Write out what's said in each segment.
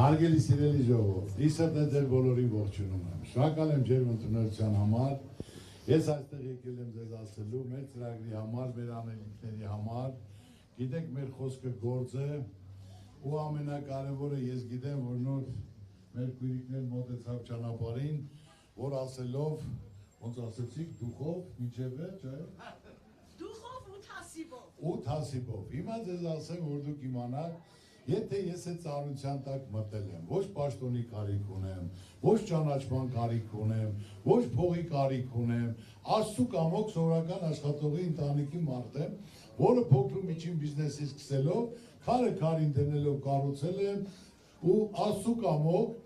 Հարգելի սիրելի ժողով, իսրտ է ձեր բոլորին ողջունում եմ, շնորհակալ եմ ձեր ընդունելության համար, ես այստեղ եկել եմ ձեզ ասելու մեր ծրագրի համար, մեր անելիքների համար, գիտեք մեր խոսքը գործ է ու ամենակարևորը ես գիտեմ, որ նոր մեր քույրիկներ մոտեցավ ճանապարհին, որ ասելով, ոնց ասեցիք, դուխով, մինչև վերջ, Դուխով ու թասիբով։ Ու թասիբով, հիմա ձեզ ասեմ, որ դուք իմանաք, Եթե ես այդ ծառայության տակ մտել եմ, ոչ պաշտոնի կարիք ունեմ, ոչ ճանաչման կարիք ունեմ, ոչ փողի կարիք ունեմ, Աստծու կամոք սովորական աշխատողի ընտանիքի մարդ եմ, որը փոքր ու միջին բիզնեսի սկսելով, քարը քարին դնելով կառուցել եմ ու Աստծու կամոք,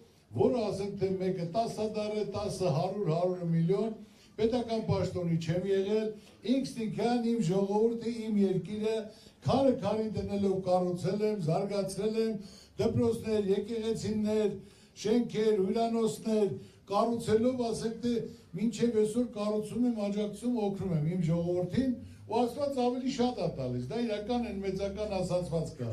որը ասենք թե մեկը 10,000 է, 10, 100 միլիոն, պետական պաշտոնի չեմ եղել, ինքնիկան իմ ժողովուրդը, իմ երկիրը քարը քարի դնելով կառուցել եմ, զարգացրել եմ, դպրոցներ, եկեղեցիներ, շենքեր, հյուրանոցներ, կառուցելով ասեք թե մինչև այսօր կառուցում եմ, աջակցում, օգնում եմ իմ ժողովրդին ու Աստված ավելի շատ է տալիս, դա իրական են մեծական ասացված կա,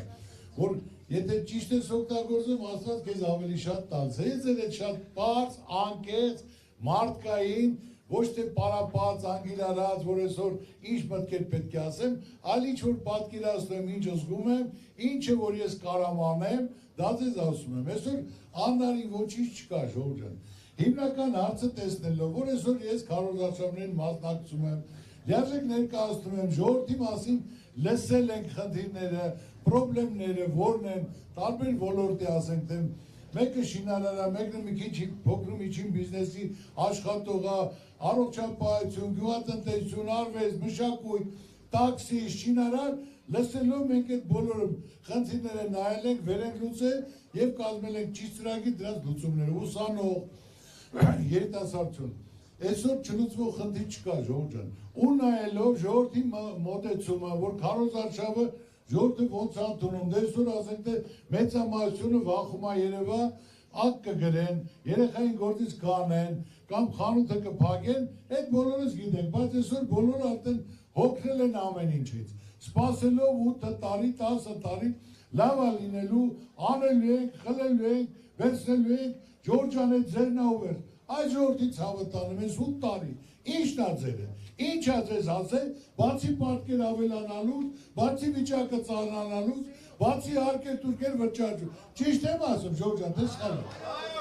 որ եթե ճիշտ ես օգտագործում, Աստված քեզ ավելի շատ տալիս, ես էլ այդ շատ բարձ, անկեղծ, մարդկային ոչ թե պարապած, անգիրարած, որ այսօր ինչ մտքեր պետք է ասեմ, այլ ինչ որ պատկերացնում եմ, ինչ զգում եմ, ինչը որ ես կարամ անեմ, դա ձեզ ասում եմ։ Այսօր աննարին ոչինչ չկա, ժողովուրդ ջան։ Հիմնական հարցը տեսնելով, որ այսօր ես քարոզարշավներին մասնակցում եմ, լիարժեք ներկայացնում եմ, ժողովրդի մասին լսել ենք խնդիրները, խնդիրները, որն են, տարբեր ոլորտի ասենք թե մեկը շինարար է, մեկը մի քիչ փոքր ու միջին բիզնեսի աշխատող է, առողջապահություն, գյուղատնտեսություն, արվեստ, մշակույթ, տաքսի, շինարար, լսելով մենք այդ բոլորը խնդիրները նայել ենք, վեր ենք լուծել եւ կազմել ենք ճիշտ ծրագիր դրանց լուծումները, ուսանող, երիտասարդություն։ Այսօր չլուծվող խնդիր չկա, ժողովուրդ ջան։ Ու նայելով ժողովրդի մոտեցումը, որ քարոզարշավը ժողովուրդը ոնց ընդունում, դեսօր ասենք թե մեծամասնությունը վախում է երևա, ակ կգրեն, երեխային գործից կանեն, կամ խանութը կփակեն, այդ բոլորս գիտենք, բայց այսօր բոլորը արդեն հոգնել են ամեն ինչից, սպասելով 8 տարի, 10 տարի, լավ է լինելու, անելու ենք, խլելու ենք, վերցնելու ենք, Ջորջան այդ ձերն ա ուվեր, այդ ժողովրդի ցավը տանում ես 8 տարի, ի՞նչն ա ձերը, ինչ ա ձեզ ասել, բացի պատկեր ավելանալուց, բացի վիճակը ծանրանալուց, բացի հարկեր տուրքեր վճարում, ճիշտ եմ ասում, Ջորջան, թե սխալ եմ։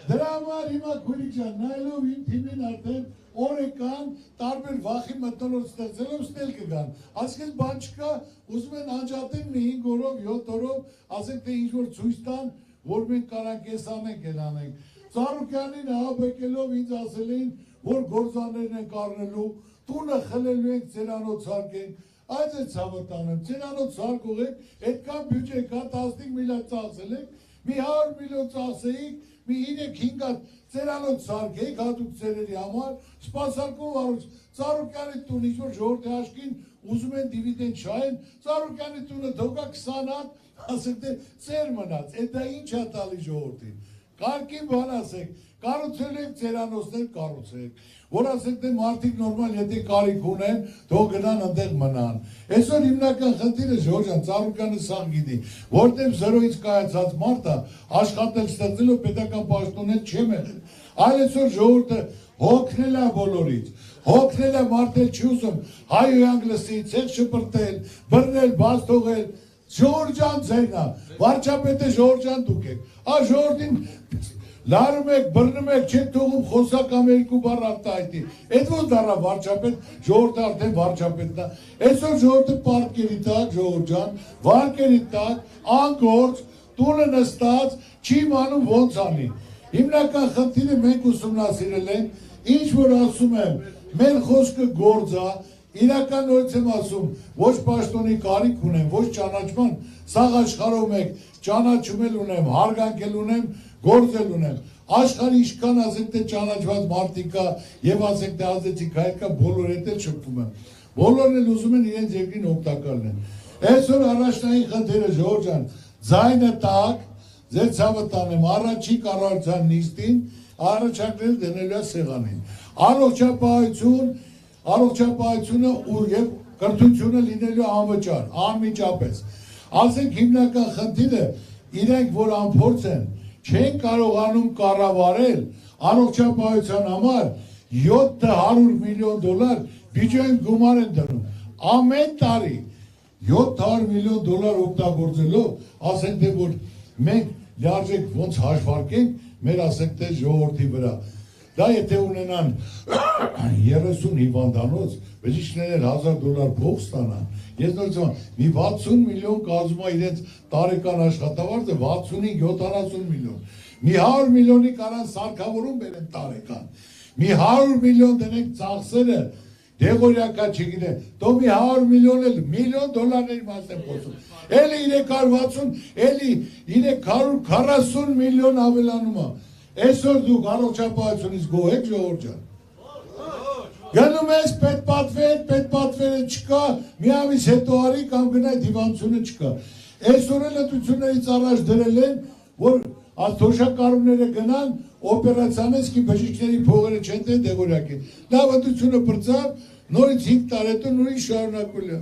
Դրա համար հիմա քույրիկ ջան, նայելով իմ թիմին արդեն օրեկան տարբեր վախի մթնոլորտ ստեղծելով ստել կգան։ Ասենք բան չկա, ուզում են անջատեն մի 5 օրով, 7 օրով, ասենք թե ինչ որ ցույց տան, որ մենք կարանք էս անենք, էլ անենք։ Ծառուկյանին հաբեկելով ինձ ասել էին, որ գործաններն են կառնելու, տունը խլելու ենք, ծերանոց հարկենք։ Այդ է ցավը տանեմ, ծերանոց հարկող եք, այդքան բյուջե կա 15 միլիոն ծախսել եք, մի 100 միլիոն ծախսեիք, մի 3-5 հատ ծերանոց սարքեիք հատուկ ծերերի համար, սպասարկով առուց, Ծառուկյանի տուն, ինչ որ ժողովրդի հաշկին ուզում են դիվիդենդ շահեն, Ծառուկյանի տունը թողա 20 հատ, ասեք թե ծեր մնաց, այդ դա ինչ է տալի ժողովրդին, կարգին բան ասեք, կառուցել եք ծերանոցներ կառուցեք, որ ասեք թե մարդիկ նորմալ եթե կարիք ունեն, թող գնան այնտեղ մնան։ Այսօր հիմնական խնդիրը Ժորժ ջան, Ծառուկյանը սան գիտի, որտեղ 0-ից կայացած մարդը աշխատել ստեղծելով պետական պաշտոններ չեմ եղել, այլ այսօր ժողովուրդը հոգնել է բոլորից, հոգնել է մարդել չի ուզում, հայոյանք լսի, ցեղ շպրտել, բռնել, բաց թողել, Ժորժ ջան ձերն է, վարչապետը Ժորժ ջան դուք եք, ժողովրդին լարում եք, բռնում եք, չեք թողում խոսակ ամերիկու բառ արտահայտի, այդ ո՞ր դառա վարչապետ, ժողովուրդը արդեն վարչապետն է, այսօր ժողովուրդը պարտքերի տակ, Ժորժ ջան, վարկերի տակ, անգործ, տունը նստած, չի իմանում ոնց անի։ Հիմնական խնդիրը մենք ուսումնասիրել ենք, ինչ որ ասում եմ, մեր խոսքը գործ է, իրական նորից եմ ասում, ոչ պաշտոնի կարիք ունեմ, ոչ ճանաչման, սաղ աշխարհով մեկ ճանաչում էլ ունեմ, հարգանքել ունեմ, գործել ունեմ, աշխարհի ինչքան ասենք թե ճանաչված մարդիկ կա եւ ասենք թե ազդեցիկ հայր կա, բոլոր հետ էլ շփվում եմ, բոլորն էլ ուզում են իրենց երկրին օգտակար լինեն։ Այսօր առաջնային խնդիրը Ժորժ ջան, ձայնը տակ, ձեր ցավը տանեմ, առաջի կառավարության նիստին առաջարկներ դնելու է սեղանին, առողջապահությունը եւ կրթությունը լինելու անվճար, անմիջապես, ասենք հիմնական խնդիրը իրենք որ անփորձ են, չեն կարողանում կառավարել առողջապահության համար 700 միլիոն դոլար բյուջեն գումար են դնում ամեն տարի 700 միլիոն դոլար օգտագործելով ասենք թե որ մենք լիարժեք ոնց հաշվարկենք մեր ասենք թե ժողովրդի վրա դա եթե ունենան 30 հիվանդանոց բժիշկները $1000 փող ստանան ես նույնիսկ մի 60 միլիոն կազմում է իրենց տարեկան աշխատավարձը 65-70 միլիոն մի 100 միլիոնի կարան սարքավորում բերեն տարեկան մի 100 միլիոն դնենք ծախսերը դեղորյակա չգիտեմ դու մի 100 միլիոն էլ միլիոն դոլարների մասին խոսում էլի 360 էլի 340 միլիոն ավելանում է այսօր դուք առողջապահությունից գոհ եք ժողովուրդ ջան գնում ես պետպատվերը չկա մի ամիս հետո արի կամ գնայ դիվանությունը չկա այսօր էլ ընտրություններից առաջ դրել են որ թոշակառուները գնան օպերացիաներից կի բժիշկների փողերը չեն դե դեղորյակի լավ ընտրությունը բրծավ նորից 5 տարի հետո նորից շարունակվել է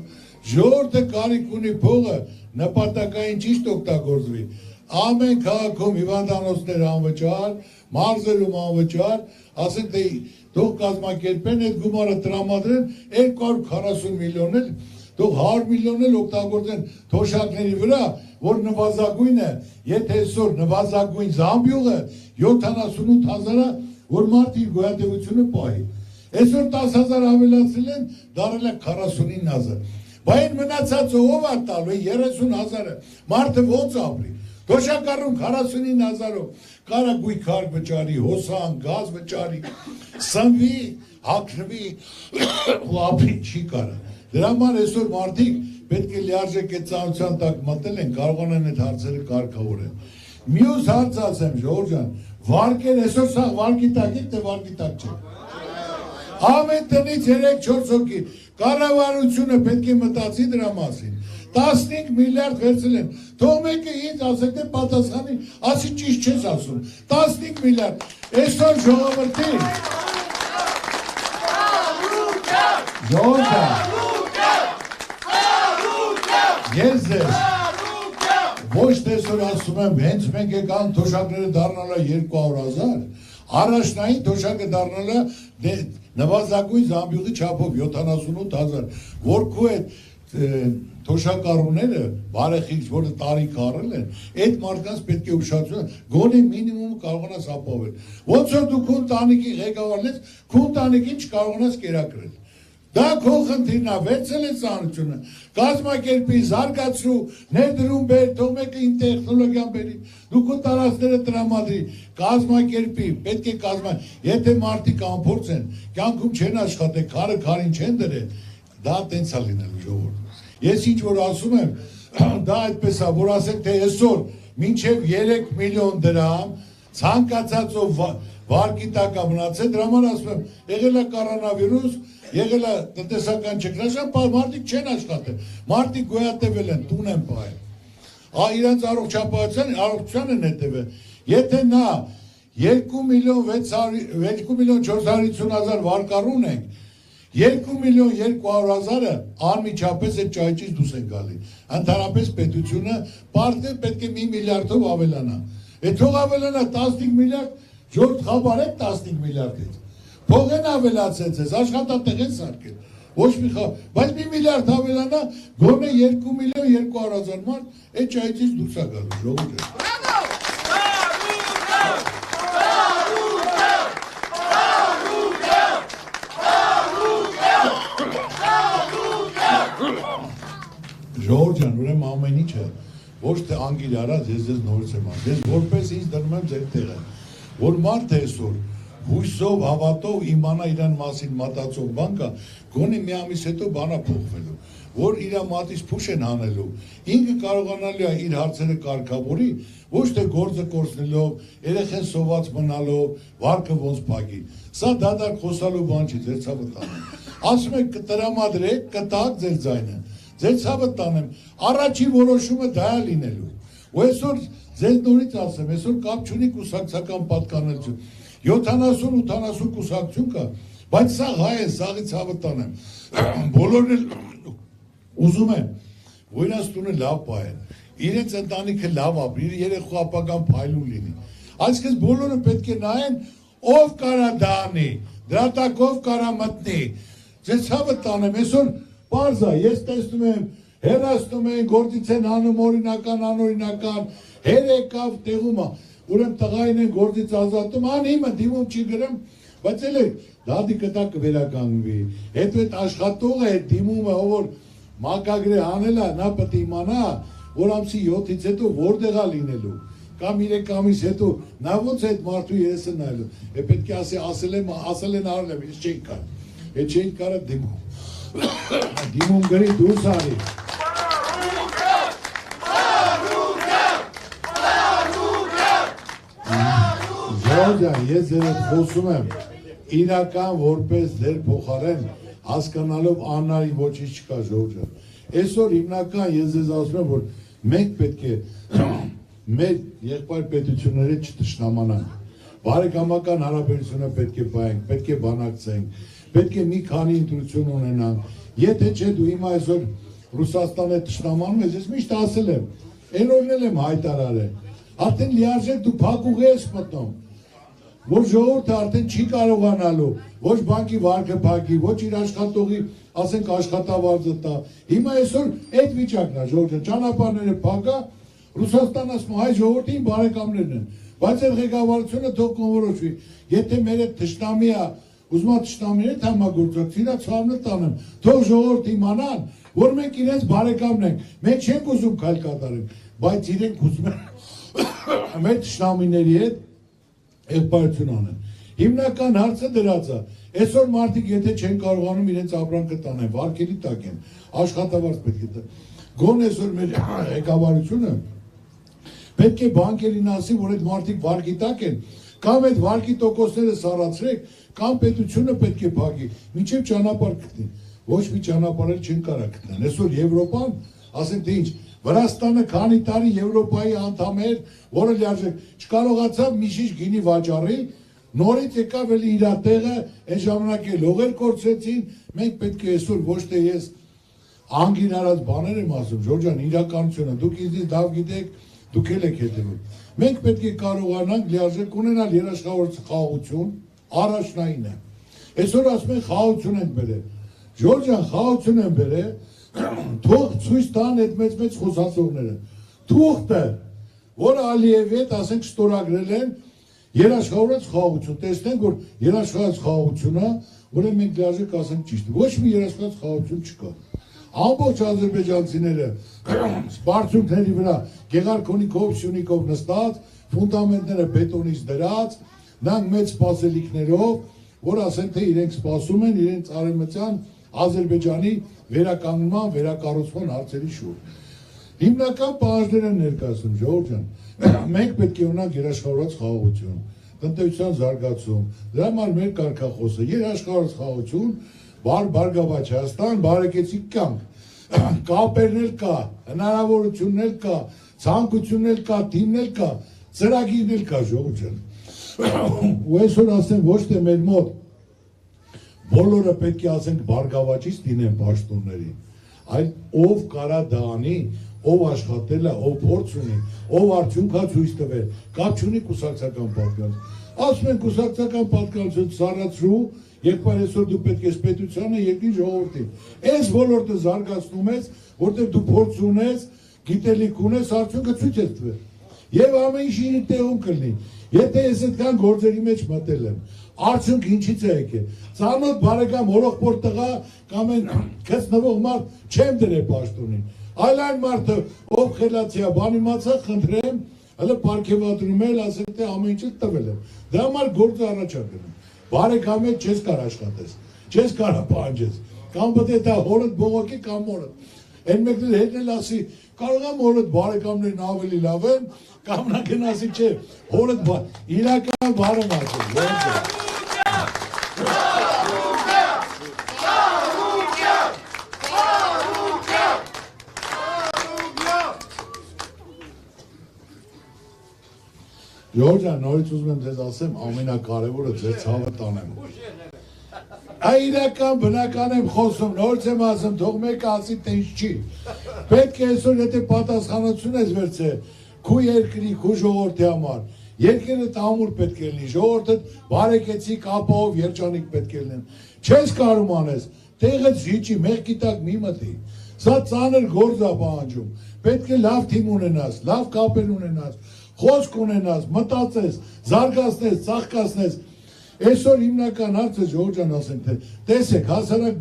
ժողովուրդը կարիք ունի փողը նպատակային ճիշտ օգտագործվի ամեն քաղաքում հիվանդանոցներ անվճար մարզերում անվճար ասենք թե դող կազմակերպեն այդ գումարը տրամադրեն 240 միլիոն էլ դող 100 միլիոն էլ օգտագործեն թոշակների վրա որ նվազագույնը եթե այսօր նվազագույն զամբյուղը 78,000-ը որ մարդի գոյատևությունը պահի այսօր 10,000 ավելացրել են դարել է 49,000 բայց մնացածը ով է տալու 30,000-ը մարդը ոնց ապրի թոշակառուն 49,000-ով կարա գույքար վճարի, հոսան, գազ վճարի, սնվի, հագնվի, ու ապրի չի կարա։ Դրա համար այսօր մարդիկ պետք է լիարժեք այդ ծանոթության տակ մտել են, կարողանան այդ հարցերը կարգավորել։ Մյուս հարց ասեմ, Ժողովուրդ ջան, վարկեր այսօր սա վարկի տակ եք, թե վարկի տակ չեք։ Ամեն տնից 3-4 հոգի կառավարությունը պետք է մտածի դրա մասին։ 15 միլիարդ վերցել են, թող մեկը ինձ ասեք թե պատասխանի, ասի ճիշտ չես ասում, 15 միլիարդ, այսօր ժողովրդի, ես ձեզ, ոչ տեսոր ասում եմ, հենց մենք եկան թոշակները դառնալա 200,000, առաջնային թոշակը դառնալա նվազագույն զամբյուղի չափով 78,000, որ քու այդ թոշակառուները բարեխիղճ, որը տարիք առել են, այդ մարդկանց պետք է ուշադրություն, գոնե մինիմումը կարողանաս ապահովել։ Ոնց որ դու քո ընտանիքի ղեկավարն ես, քո ընտանիքին չկարողանաս կերակրել։ Դա քո խնդիրն է, վերցել ես ծանոթությունը, կազմակերպի, զարգացրու, ներդրում բեր, թող մեկը իմ տեխնոլոգիան բերի, դու քո տարածքները տրամադրի, կազմակերպի, պետք է եթե մարդիկ անփորձ են, կյանքում չեն աշխատել, քարը քարին չեն դրել, դա տենց է լինելու ժողովուրդ։ Ես ինչ որ ասում եմ, դա այդպես է, որ ասենք թե այսօր մինչև 3 միլիոն դրամ ցանկացածով վարկի տակ է մնացել, դրա համար ասում եմ, եղել է կորոնավիրուս, եղել է տնտեսական ճգնաժամ, մարդիկ չեն աշխատել, մարդիկ գոյատևել են, տուն են պահել։ Իրենց առողջության են հետևել։ Եթե նա 2 միլիոն 450,000 վարկառուն ենք, 2 միլիոն 200,000-ը անմիջապես այդ ճայճից դուրս են գալի։ Ընդհանրապես պետությունը պետք է 1 միլիարդով ավելանա։ Այդ թող ավելանա 15 միլիարդ, ժողովուրդ խաբարեք 15 միլիարդից։ Փող են ավելացած ես, աշխատատեղ են սարքել։ Ոչ մի բայց 1 միլիարդ ավելանա, գոնե 2 միլիոն 200,000 մարդ այդ ճայճից դուրս է գալու, ժողովուրդ։ Ժողովուրդ ջան, ուրեմն ամեն ինչը ոչ թե անգիր արած, ես ձեզ նորից եմ ասում, ես որպես ինձ դնում եմ ձեր տեղը, որ մարդը այսօր հույսով, հավատով իմանա իրան մասին մտածող բան կա, գոնե մի ամիս հետո բանա փոխվելու, որ իր մատից փուշ են հանելու, ինքը կարողանալու է իր հարցերը կարգավորի, ոչ թե գործը կորցնելով, երեխեն սոված մնալով, վարկը ոնց փակի։ Սա դադար խոսալու բան չի, ձեր ցավը տանեմ։ Ասում եք տրամադրեք, կտակ ձեր ձայնը։ Ձեր ցավը տանեմ, առաջին որոշումը դա է լինելու։ Ու այսօր ձեզ նորից ասեմ, այսօր կապ չունի կուսակցական պատկանելություն։ 70-80 կուսակցություն կա, բայց սա հայ է, սաղի ցավը տանեմ։ Բոլորն էլ ուզում են, որ իրենց տունը լավ պահեն, իրենց ընտանիքը լավ ապրի, իր երեխու ապագան փայլուն լինի։ Այսինքն բոլորը պետք է նայեն ով կարա դանի, դրա տակ ով կարա մտնի։ Ձեզ ցավը տանեմ, այսօր պարզ է, ես տեսնում եմ հեռացնում են, գործից են անում օրինական, անօրինական, հեր եկավ տեղում է, ուրեմն տղային են գործից ազատում, անիմը դիմում չի գրեմ, բայց էլ է դադի կտա կվերականգնվի, հետո այդ աշխատողը այդ դիմումը, ով որ մակագրե անել է, նա պետք է իմանա, որ ամսի 7-ից հետո որտեղ է լինելու, կամ 3 ամիս հետո նա ոնց է այդ մարդու երեսը նայելու, պետք է ասել են արել եմ, ես չէի կար, այդ չէի կարա դիմում գրի դուրս արի։ Ժողովուրդ, ես ձեր հետ խոսում եմ, իրական որպես ձեր փոխարեն հասկանալով անարի ոչինչ չկա ժողովուրդ։ Այսօր հիմնական ես ձեզ ասում եմ, որ մենք պետք է մեր եղբայր պետությունները չտշնամանանք, բարեկամական հարաբերությունը պետք է պահենք, պետք է բանակցենք, պետք է մի քանի ընտրություն ունենանք, եթե չէ դու հիմա այսօր Ռուսաստանը տշնամանում ես, ես միշտ ասել եմ, այն օրն էլ եմ հայտարարել, արդեն լիարժեք դու փակուղի ես մտնում, որ ժողովուրդը արդեն չի կարողանալու, ոչ բանկի վարկը փակի, ոչ իր աշխատողի, ասենք աշխատավարձը տա, հիմա այսօր այդ վիճակն է ժողովուրդը, ճանապարհները փակա, Ռուսաստանը ասում հայ ժողովրդին բարեկամներն են, բայց այդ ղեկավարությունը թող կողմորոշվի, եթե մեր այդ թշնամի է, ուզում է թշնամիները համագործակցի, իրա ցավն տանեմ, թող ժողովուրդը իմանան, որ մենք իրենց բարեկամն ենք, մենք չենք ուզում քայլ կատարենք, բայց իրենք ուզում են մեր թշնամիների հետ եղբայրություն անեն։ Հիմնական հարցը դրած է, այսօր մարդիկ եթե չեն կարողանում իրենց ապրանքը տանեն, վարկերի տակ են, աշխատավարձ պետք է տան, գոնե այսօր մեր ղեկավարությունը պետք է բանկերին ասի, որ այդ մարդիկ վարկի տակ են, կամ այդ վարկի տոկոսները սառացրեք, կամ պետությունը պետք է փակի, մինչև ճանապարհ գտնի, ոչ մի ճանապարհ էլ չեն կարող գտնեն։ Այսօր Եվրոպան, ասենք թե ինչ, Վրաստանը քանի տարի Եվրոպայի անդամ էր, որը լիարժեք չկարողացավ մի շիշ գինի վաճառի, նորից եկավ էլի իր տեղը, այն ժամանակ էլ լողեր կորցրեցին, մենք պետք է այսօր ոչ թե ես անգին արած բաներ եմ ասում, Ժորժան, իրականությունը, դուք ինձ լավ գիտեք, դուք էլ եք հետևում։ Մենք պետք է կարողանանք լիարժեք ունենալ երաշխավորած խաղաղություն, առաջնային է։ Այսօր ասում են խաղաղություն ենք բերել։ Ժորժան, խաղաղություն են բերել, թող ցույց տան այդ մեծ խոսացողները։ Թուղթը, որը Ալիևի հետ ասենք ստորագրել են երաշխավորած խաղաղություն, տեսնենք որ երաշխավորած խաղաղությունը, ուրեմն մենք լիարժեք ասենք ճիշտ, ոչ մի երաշխավորած խաղաղություն չկա։ Ամբողջ ադրբեջանցիները սպարծունքների վրա Գեղարքոնի կոպսյունիկով նստած, ֆունդամենտները բետոնից դրած, նրանք մեծ սպասելիքներով, որ ասեն թե իրենք սպասում են իրենց արևմտյան Ադրբեջանի վերականգնման, վերակառուցման հարցերի շուրջ։ Հիմնական պահանջներ են ներկայացնում, ժողովուրդ ջան, մենք պետք է ունենանք երաշխավորած խաղաղություն, տնտեսության զարգացում, դրա համար մեր կարգախոսը երաշխավորած խաղաղություն, Բարգավաճ Հայաստան, բարեկեցիկ կյանք, կապերն էլ կա, հնարավորությունն էլ կա, ցանկությունն էլ կա, թիմն էլ կա, ծրագիրն էլ կա, ժողովուրդ ջան։ Ու այսօր ասեմ ոչ թե մեր մոտ բոլորը պետք է ասենք բարգավաճից դինեն պաշտոններին, այլ ով կարա դա անի, ով աշխատել է, ով փորձ ունի, ով արդյունք է ցույց տվել, կապ չունի կուսակցական պատկանելություն։ Ասում են կուսակցական պատկանելություն սառացրու, եղբայր այսօր դու պետք է պետությանը երկրի ժողովրդին։ Այս ոլորտը զարգացնում ես, որտեղ դու փորձ ունես, գիտելիք ունես, արդյունքը ցույց ես տվել։ Եվ ամեն ինչ իր տեղում կլինի։ Եթե ես այդքան գործերի մեջ մտել եմ, արդյունք ինչից է եկել։ Ծանոթ բարեկամ հորոխբոր տղա կամ այն քծնվող մարդ չեմ դրել պաշտոնին։ Այլ այն մարդը, ով խելացի է, բան իմացա, խնդրեմ, հələ պարգևատրում էլ ասեք թե ամեն ինչը տվել եմ։ Դրա համար գործը առաջ է գնում։ Բարեկամ հետ չես կար աշխատես, չես կար պահանջես, կամ պետք է դա հորդ բողոքի կամ մորդ։ Այն մեկն էլ հետն էլ ասի, կարող եմ հորդ բարեկամներն ավելի լավ են, կամ նա գնասի չէ, հորդ իրական բարեմ ասում։ Ժորժան, նորից ուզում եմ ձեզ ասեմ, ամենակարևորը ձեր ցավը տանեմ։ Իրական բնական եմ խոսում, նորից եմ ասում, թող մեկը ասի թե ինչ չի։ Պետք է այսօր եթե պատասխանատվություն ես վերցրել քո երկրի, քո ժողովրդի համար, Երկերը տամուր պետք է լինի, ժողովուրդը բարեկեցիկ ապահով երջանիկ պետք է լինեն։ Չես կարում անես, տեղը զիջի, մեղքի տակ մի մտի։ Սա ծանր գործ է պահանջում։ Պետք է լավ թիմ ունենաս, լավ կապեր ունենաս, խոսք ունենաս, մտածես, զարգացնես, ծաղկացնես։ Այսօր հիմնական հարցը Ժողովուրդ ջան ասենք թե տեսեք հասարակ